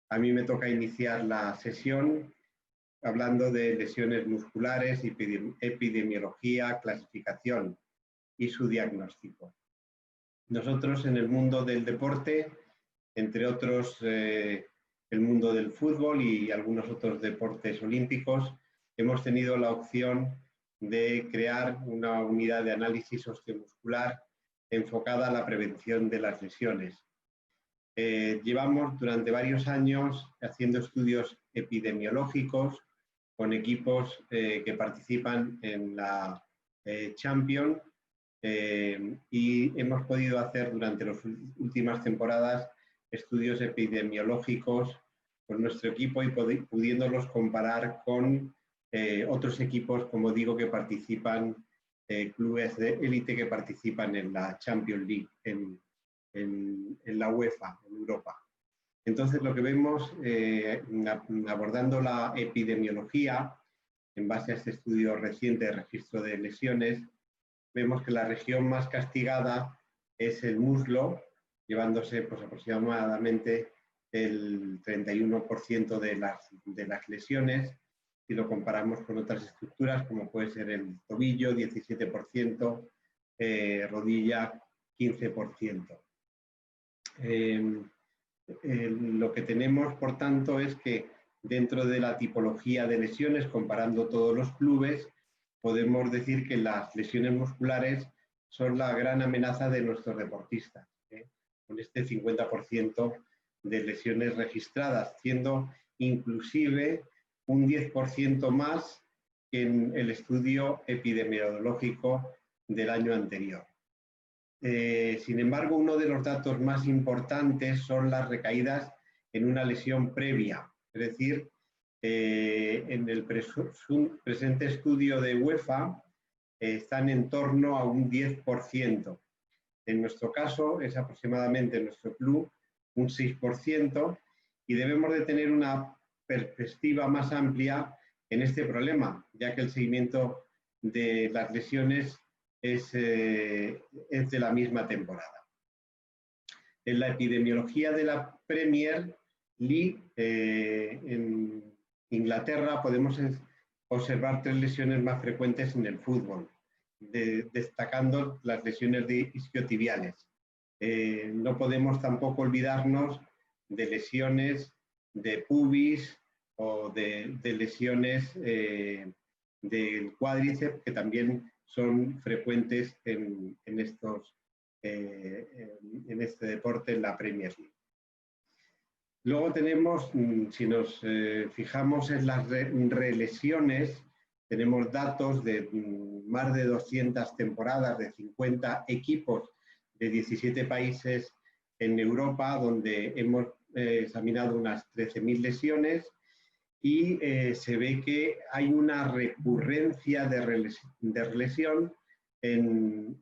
A mí me toca iniciar la sesión hablando de lesiones musculares, epidemiología, clasificación y su diagnóstico. Nosotros en el mundo del deporte, entre otros el mundo del fútbol y algunos otros deportes olímpicos, hemos tenido la opción de crear una unidad de análisis osteomuscular enfocada a la prevención de las lesiones. Llevamos durante varios años haciendo estudios epidemiológicos con equipos que participan en la Champions y hemos podido hacer durante las últimas temporadas estudios epidemiológicos con nuestro equipo y pudiéndolos comparar con otros equipos, como digo, que participan, clubes de élite que participan en la Champions League, en la UEFA, en Europa. Entonces, lo que vemos abordando la epidemiología, en base a este estudio reciente de registro de lesiones, vemos que la región más castigada es el muslo, llevándose pues, aproximadamente el 31% de las lesiones. Si lo comparamos con otras estructuras, como puede ser el tobillo, 17%, rodilla, 15%. Lo que tenemos, por tanto, es que dentro de la tipología de lesiones, comparando todos los clubes, podemos decir que las lesiones musculares son la gran amenaza de nuestros deportistas, con este 50% de lesiones registradas, siendo inclusive un 10% más que en el estudio epidemiológico del año anterior. Sin embargo, uno de los datos más importantes son las recaídas en una lesión previa, es decir, en el presente estudio de UEFA están en torno a un 10%. En nuestro caso es aproximadamente en nuestro club un 6% y debemos de tener una perspectiva más amplia en este problema, ya que el seguimiento de las lesiones es de la misma temporada. En la epidemiología de la Premier League en Inglaterra podemos observar 3 lesiones más frecuentes en el fútbol, destacando las lesiones de isquiotibiales. No podemos tampoco olvidarnos de lesiones de pubis o de lesiones del cuádriceps, que también son frecuentes en este deporte, en la Premier League. Luego tenemos, si nos fijamos en las relesiones, tenemos datos de más de 200 temporadas de 50 equipos de 17 países en Europa, donde hemos examinado unas 13.000 lesiones y se ve que hay una recurrencia de lesión en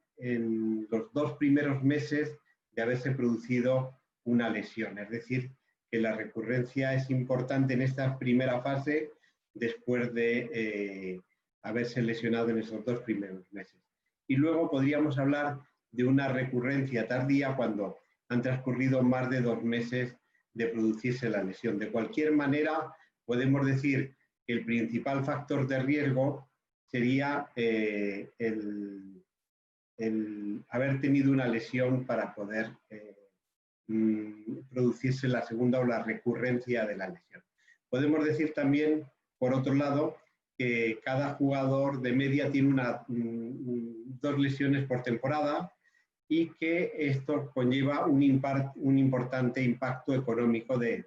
los 2 primeros meses de haberse producido una lesión. Es decir, que la recurrencia es importante en esta primera fase después de haberse lesionado en esos 2 primeros meses. Y luego podríamos hablar de una recurrencia tardía cuando han transcurrido más de 2 meses de producirse la lesión. De cualquier manera, podemos decir que el principal factor de riesgo sería el haber tenido una lesión para poder producirse la segunda o la recurrencia de la lesión. Podemos decir también, por otro lado, que cada jugador de media tiene 2 lesiones por temporada y que esto conlleva un importante impacto económico de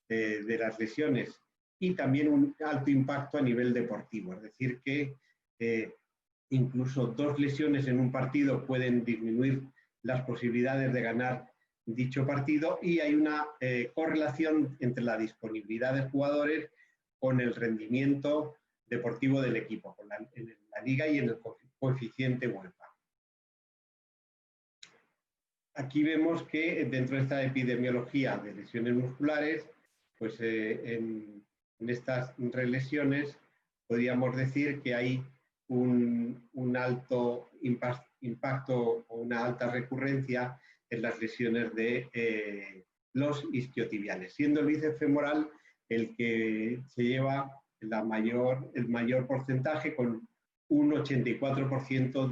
las lesiones y también un alto impacto a nivel deportivo. Es decir, que incluso 2 lesiones en un partido pueden disminuir las posibilidades de ganar dicho partido y hay una correlación entre la disponibilidad de jugadores con el rendimiento deportivo del equipo, en la liga y en el coeficiente UEFA. Aquí vemos que dentro de esta epidemiología de lesiones musculares, pues en estas relesiones podríamos decir que hay un alto impacto o una alta recurrencia en las lesiones de los isquiotibiales, siendo el bíceps femoral el que se lleva el mayor porcentaje, con un 84%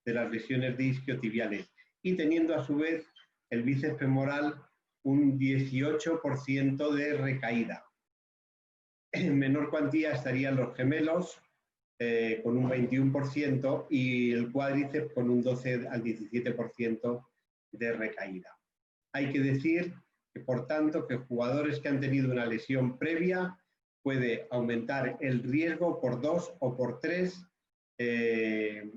de las lesiones de isquiotibiales, y teniendo a su vez el bíceps femoral un 18% de recaída. En menor cuantía estarían los gemelos, con un 21%, y el cuádriceps con un 12 al 17% de recaída. Hay que decir que, por tanto, que jugadores que han tenido una lesión previa puede aumentar el riesgo por 2 o por 3 de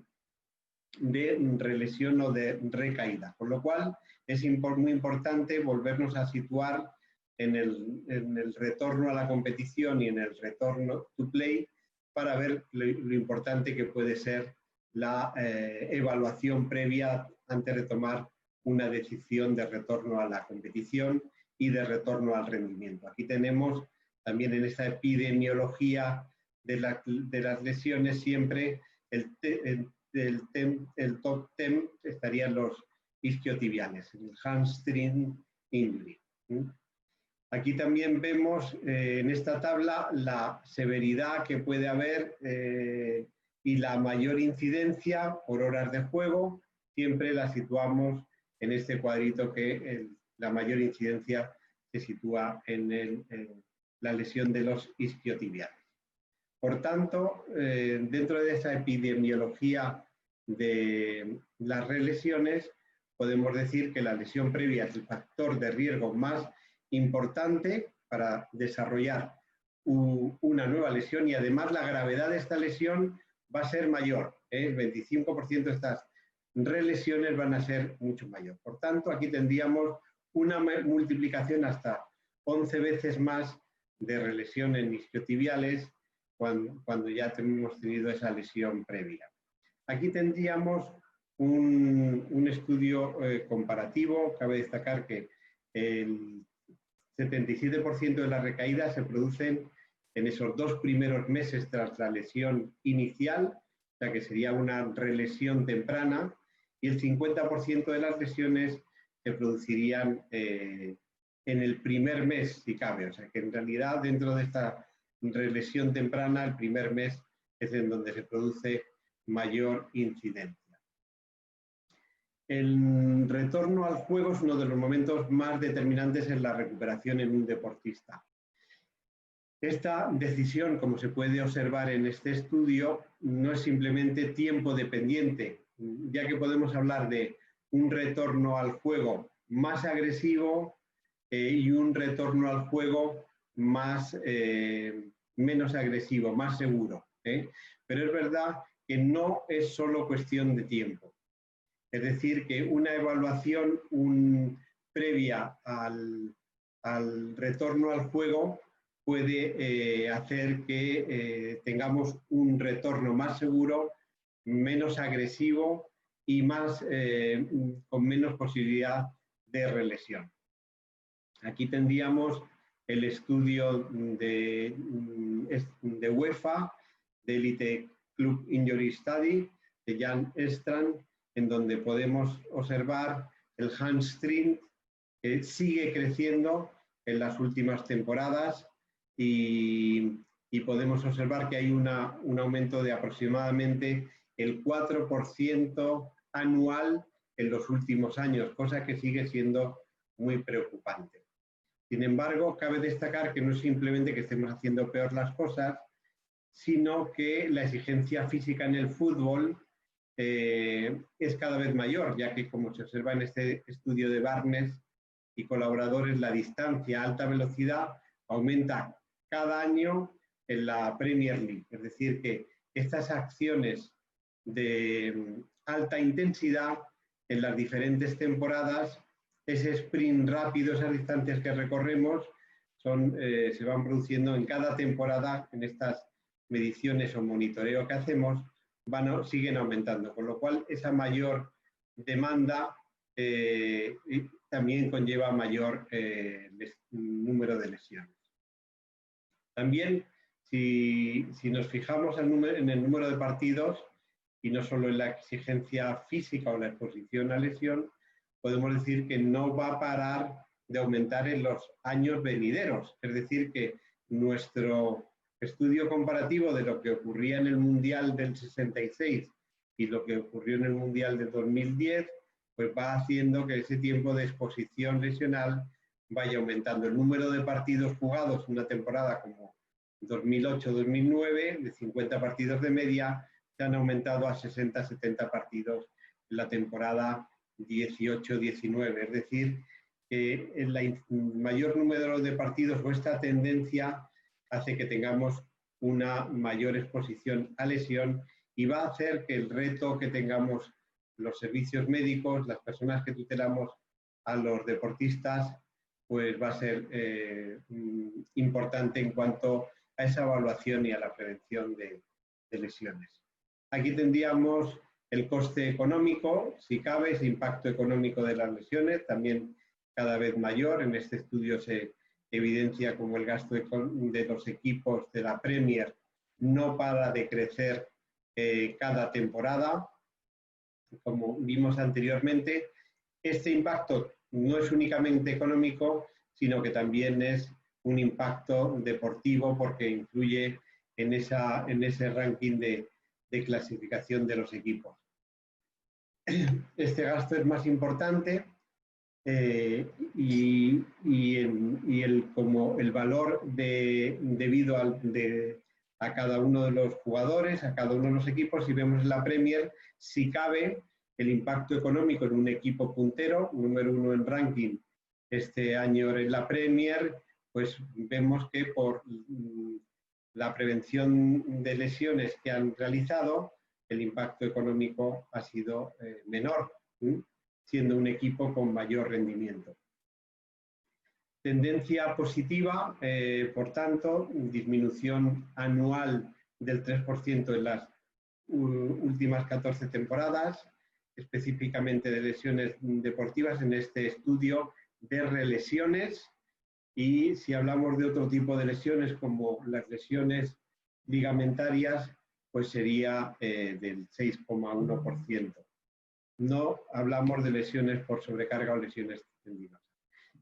relesión o de recaída. Con lo cual, es muy importante volvernos a situar en el retorno a la competición y en el retorno to play, para ver lo importante que puede ser la evaluación previa antes de tomar una decisión de retorno a la competición y de retorno al rendimiento. Aquí tenemos también, en esta epidemiología de las lesiones, siempre el top 10 estarían los isquiotibiales, el hamstring injury. Aquí también vemos en esta tabla la severidad que puede haber y la mayor incidencia por horas de juego. Siempre la situamos en este cuadrito, que la mayor incidencia se sitúa en la lesión de los isquiotibiales. Por tanto, dentro de esa epidemiología de las relesiones, podemos decir que la lesión previa es el factor de riesgo más importante para desarrollar una nueva lesión, y además la gravedad de esta lesión va a ser mayor. El 25% de estas relesiones van a ser mucho mayor. Por tanto, aquí tendríamos una multiplicación hasta 11 veces más de relesión en isquiotibiales cuando ya hemos tenido esa lesión previa. Aquí tendríamos un estudio comparativo. Cabe destacar que el 77% de las recaídas se producen en esos 2 primeros meses tras la lesión inicial, o sea que sería una relesión temprana, y el 50% de las lesiones se producirían en el primer mes, si cabe. O sea que en realidad, dentro de esta relesión temprana, el primer mes es en donde se produce mayor incidencia. El retorno al juego es uno de los momentos más determinantes en la recuperación en un deportista. Esta decisión, como se puede observar en este estudio, no es simplemente tiempo dependiente, ya que podemos hablar de un retorno al juego más agresivo y un retorno al juego menos agresivo, más seguro. Pero es verdad que no es solo cuestión de tiempo. Es decir, que una evaluación previa al retorno al juego puede hacer que tengamos un retorno más seguro, menos agresivo y con menos posibilidad de relesión. Aquí tendríamos el estudio de UEFA, de Elite Club Injury Study, de Jan Strand, en donde podemos observar el hamstring que sigue creciendo en las últimas temporadas, y podemos observar que hay un aumento de aproximadamente el 4% anual en los últimos años, cosa que sigue siendo muy preocupante. Sin embargo, cabe destacar que no es simplemente que estemos haciendo peor las cosas, sino que la exigencia física en el fútbol es cada vez mayor, ya que, como se observa en este estudio de Barnes y colaboradores, la distancia a alta velocidad aumenta cada año en la Premier League. Es decir, que estas acciones de alta intensidad en las diferentes temporadas, ese sprint rápido, esas distancias que recorremos, se van produciendo en cada temporada. En estas mediciones o monitoreo que hacemos, siguen aumentando, con lo cual esa mayor demanda también conlleva mayor número de lesiones. También, si nos fijamos en el número de partidos y no solo en la exigencia física o la exposición a lesión, podemos decir que no va a parar de aumentar en los años venideros. Es decir, que nuestro estudio comparativo de lo que ocurría en el Mundial del 66 y lo que ocurrió en el Mundial del 2010, pues va haciendo que ese tiempo de exposición lesional vaya aumentando. El número de partidos jugados en una temporada como 2008-2009, de 50 partidos de media, se han aumentado a 60-70 partidos en la temporada 18-19. Es decir, que el mayor número de partidos o esta tendencia hace que tengamos una mayor exposición a lesión y va a hacer que el reto que tengamos los servicios médicos, las personas que tutelamos a los deportistas, pues va a ser importante en cuanto a esa evaluación y a la prevención de lesiones. Aquí tendríamos el coste económico, si cabe, ese impacto económico de las lesiones, también cada vez mayor. En este estudio se evidencia como el gasto de los equipos de la Premier no para de crecer cada temporada. Como vimos anteriormente, este impacto no es únicamente económico, sino que también es un impacto deportivo porque influye en ese ranking de clasificación de los equipos. Este gasto es más importante como el valor debido a cada uno de los jugadores, a cada uno de los equipos. Si vemos en la Premier, si cabe, el impacto económico en un equipo puntero, número 1 en ranking este año en la Premier, pues vemos que por la prevención de lesiones que han realizado, el impacto económico ha sido menor, siendo un equipo con mayor rendimiento. Tendencia positiva, por tanto, disminución anual del 3% en las últimas 14 temporadas, específicamente de lesiones deportivas en este estudio de relesiones. Y si hablamos de otro tipo de lesiones como las lesiones ligamentarias, pues sería del 6,1%. No hablamos de lesiones por sobrecarga o lesiones tendidas.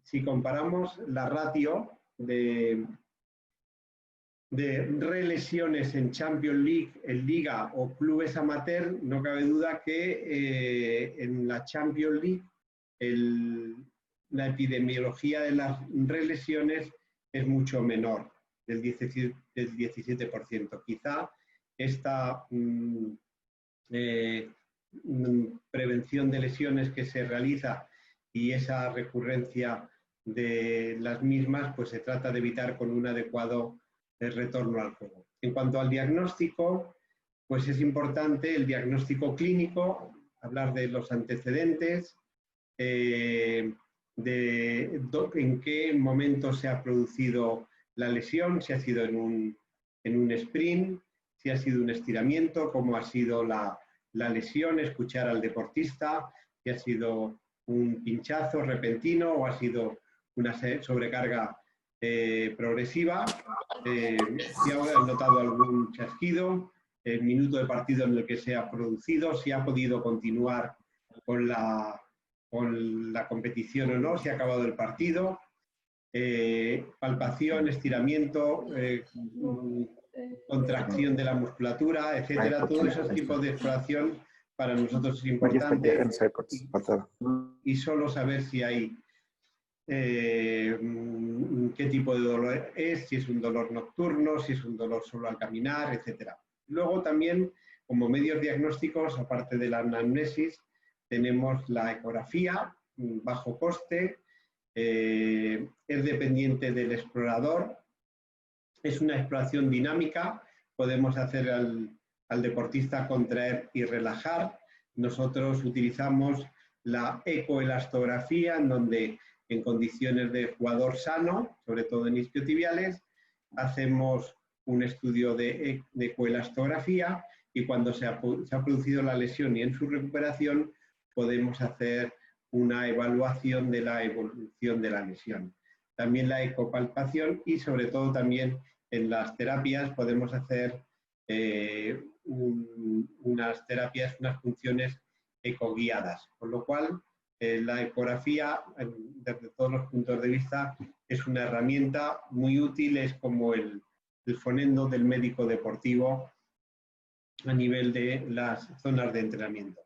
Si comparamos la ratio de relesiones en Champions League, en Liga o clubes amateur, no cabe duda que en la Champions League la epidemiología de las relesiones es mucho menor, del 17%. Quizá esta prevención de lesiones que se realiza y esa recurrencia de las mismas, pues se trata de evitar con un adecuado retorno al juego. En cuanto al diagnóstico, pues es importante el diagnóstico clínico, hablar de los antecedentes, en qué momento se ha producido la lesión, si ha sido en un sprint, si ha sido un estiramiento, cómo ha sido la lesión, escuchar al deportista, si ha sido un pinchazo repentino o ha sido una sobrecarga progresiva, si ha notado algún chasquido, el minuto de partido en el que se ha producido, si ha podido continuar con la competición o no, si ha acabado el partido, palpación, estiramiento, contracción de la musculatura, etcétera. Todos esos tipos de exploración para nosotros es importante y solo saber si hay qué tipo de dolor es, si es un dolor nocturno, si es un dolor solo al caminar, etcétera. Luego también, como medios diagnósticos, aparte de la anamnesis, tenemos la ecografía, bajo coste, es dependiente del explorador, es una exploración dinámica, podemos hacer al deportista contraer y relajar. Nosotros utilizamos la ecoelastografía, en donde en condiciones de jugador sano, sobre todo en isquiotibiales, hacemos un estudio de ecoelastografía y cuando se ha producido la lesión y en su recuperación podemos hacer una evaluación de la evolución de la lesión. También la ecopalpación y sobre todo también en las terapias podemos hacer unas terapias, unas funciones ecoguiadas, con lo cual La ecografía, desde todos los puntos de vista, es una herramienta muy útil, es como el fonendo del médico deportivo a nivel de las zonas de entrenamiento.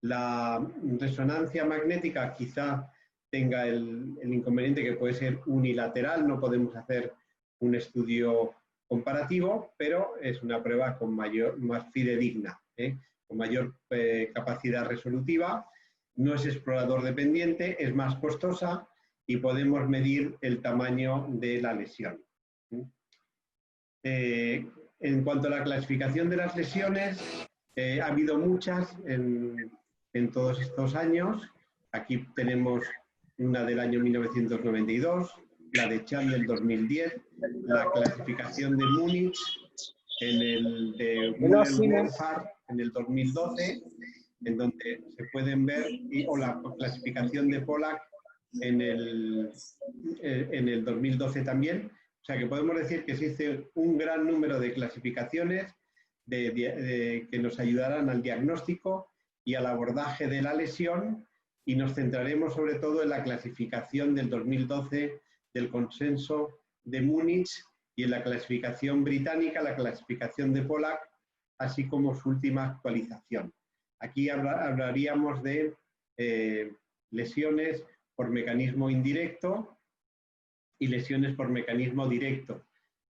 La resonancia magnética quizá tenga el inconveniente que puede ser unilateral, no podemos hacer un estudio comparativo, pero es una prueba con más fidedigna, con mayor capacidad resolutiva, no es explorador dependiente, es más costosa y podemos medir el tamaño de la lesión. En cuanto a la clasificación de las lesiones, ha habido muchas en todos estos años. Aquí tenemos una del año 1992, la de Chan del 2010, la clasificación de Múnich de Müller-Wolfart en el 2012, en donde se pueden ver, o la clasificación de Pollack en el 2012 también. O sea que podemos decir que existe un gran número de clasificaciones que nos ayudarán al diagnóstico y al abordaje de la lesión, y nos centraremos sobre todo en la clasificación del 2012 del consenso de Múnich y en la clasificación británica, la clasificación de Pollack, así como su última actualización. Aquí hablaríamos de lesiones por mecanismo indirecto y lesiones por mecanismo directo.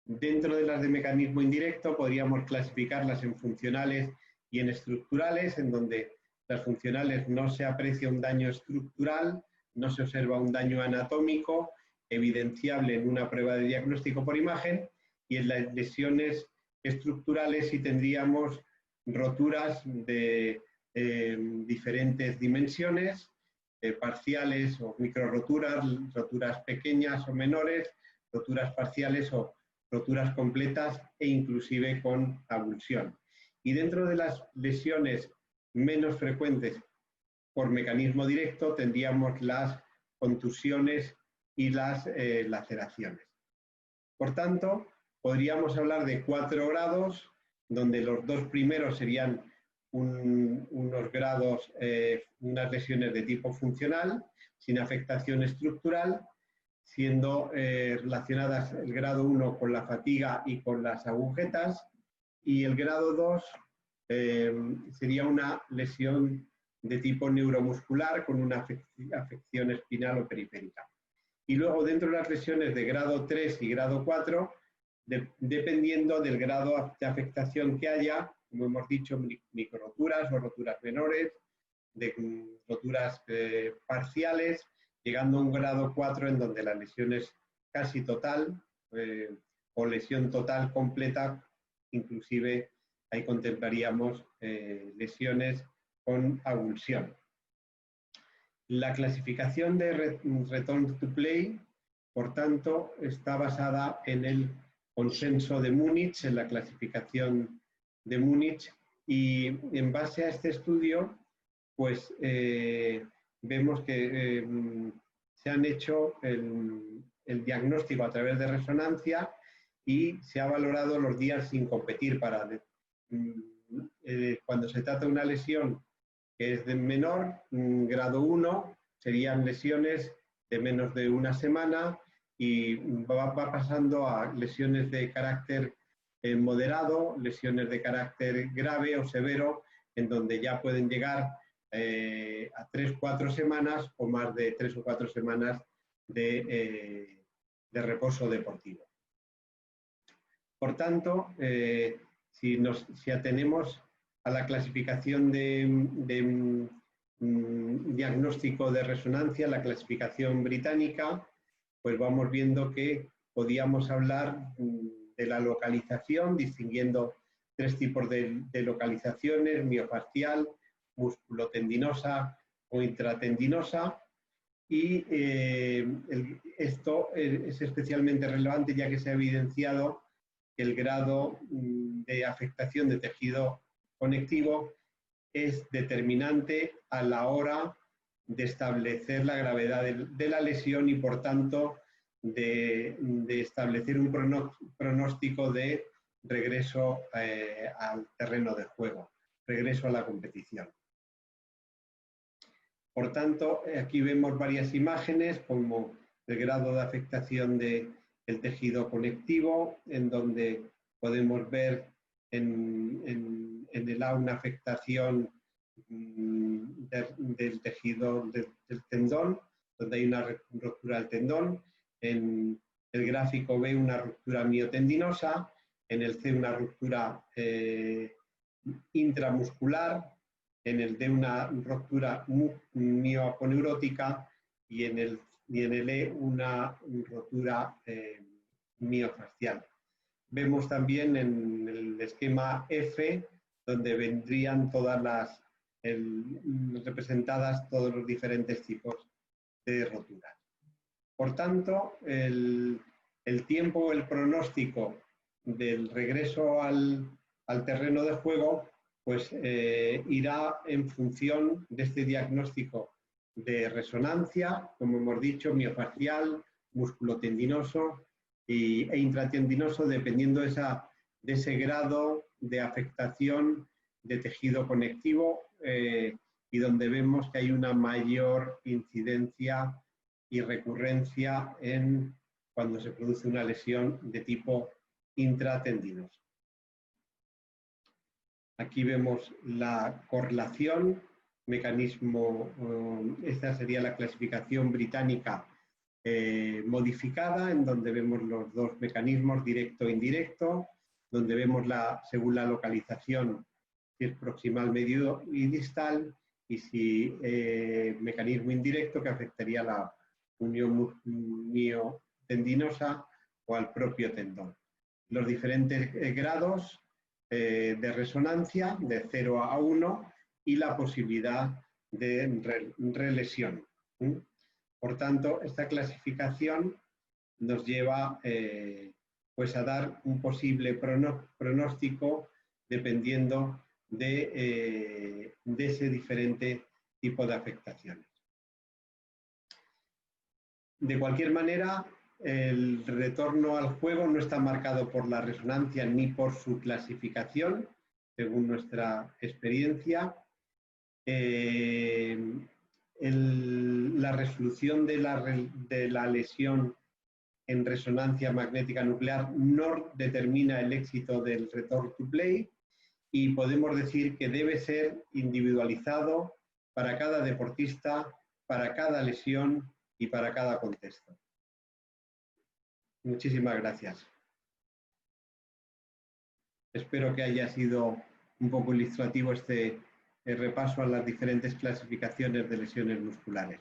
Dentro de las de mecanismo indirecto podríamos clasificarlas en funcionales y en estructurales, en donde las funcionales no se aprecia un daño estructural, no se observa un daño anatómico evidenciable en una prueba de diagnóstico por imagen, y en las lesiones estructurales sí tendríamos roturas de diferentes dimensiones, parciales o microroturas, roturas pequeñas o menores, roturas parciales o roturas completas e inclusive con avulsión. Y dentro de las lesiones menos frecuentes por mecanismo directo tendríamos las contusiones y las laceraciones. Por tanto, podríamos hablar de 4 grados, donde los 2 primeros serían unos grados, unas lesiones de tipo funcional, sin afectación estructural, siendo relacionadas el grado 1 con la fatiga y con las agujetas, y el grado 2 sería una lesión de tipo neuromuscular con una afección espinal o periférica. Y luego, dentro de las lesiones de grado 3 y grado 4, dependiendo del grado de afectación que haya, como hemos dicho, microroturas o roturas menores, de roturas parciales, llegando a un grado 4 en donde la lesión es casi total o lesión total completa, inclusive ahí contemplaríamos lesiones con avulsión. La clasificación de Return to Play, por tanto, está basada en el consenso de Múnich, en la clasificación de Múnich, y en base a este estudio, pues vemos que se han hecho el diagnóstico a través de resonancia y se ha valorado los días sin competir para cuando se trata de una lesión que es de menor, grado 1, serían lesiones de menos de una semana, y va pasando a lesiones de carácter moderado, lesiones de carácter grave o severo, en donde ya pueden llegar a 3-4 semanas o más de 3 o 4 semanas de reposo deportivo. Por tanto, si atenemos a la clasificación de diagnóstico de resonancia, la clasificación británica, pues vamos viendo que podíamos hablar de la localización, distinguiendo 3 tipos de localizaciones: miofascial, musculotendinosa o intratendinosa. Y esto es especialmente relevante, ya que se ha evidenciado que el grado de afectación de tejido conectivo es determinante a la hora de establecer la gravedad de la lesión y, por tanto, de establecer un pronóstico de regreso al terreno de juego, regreso a la competición. Por tanto, aquí vemos varias imágenes como el grado de afectación del tejido conectivo, en donde podemos ver en el A una afectación del tejido del tendón, donde hay una ruptura del tendón. En el gráfico B una ruptura miotendinosa, en el C una ruptura intramuscular, en el D una ruptura mioaponeurótica y en el E una rotura miofascial. Vemos también en el esquema F, donde vendrían todas las representadas todos los diferentes tipos de roturas. Por tanto, el tiempo, el pronóstico del regreso al terreno de juego, pues irá en función de este diagnóstico de resonancia, como hemos dicho, miofascial, musculotendinoso e intratendinoso, dependiendo de ese grado de afectación de tejido conectivo y donde vemos que hay una mayor incidencia y recurrencia cuando se produce una lesión de tipo intratendinoso. Aquí vemos la correlación, mecanismo, esta sería la clasificación británica modificada, en donde vemos los dos mecanismos, directo e indirecto, donde vemos según la localización, si es proximal, medio y distal, y si mecanismo indirecto que afectaría la unión miotendinosa o al propio tendón. Los diferentes grados de resonancia de 0 a 1 y la posibilidad de relesión. Por tanto, esta clasificación nos lleva pues a dar un posible pronóstico dependiendo de ese diferente tipo de afectaciones. De cualquier manera, el retorno al juego no está marcado por la resonancia ni por su clasificación, según nuestra experiencia. La resolución de la lesión en resonancia magnética nuclear no determina el éxito del return to play y podemos decir que debe ser individualizado para cada deportista, para cada lesión y para cada contexto. Muchísimas gracias. Espero que haya sido un poco ilustrativo este repaso a las diferentes clasificaciones de lesiones musculares.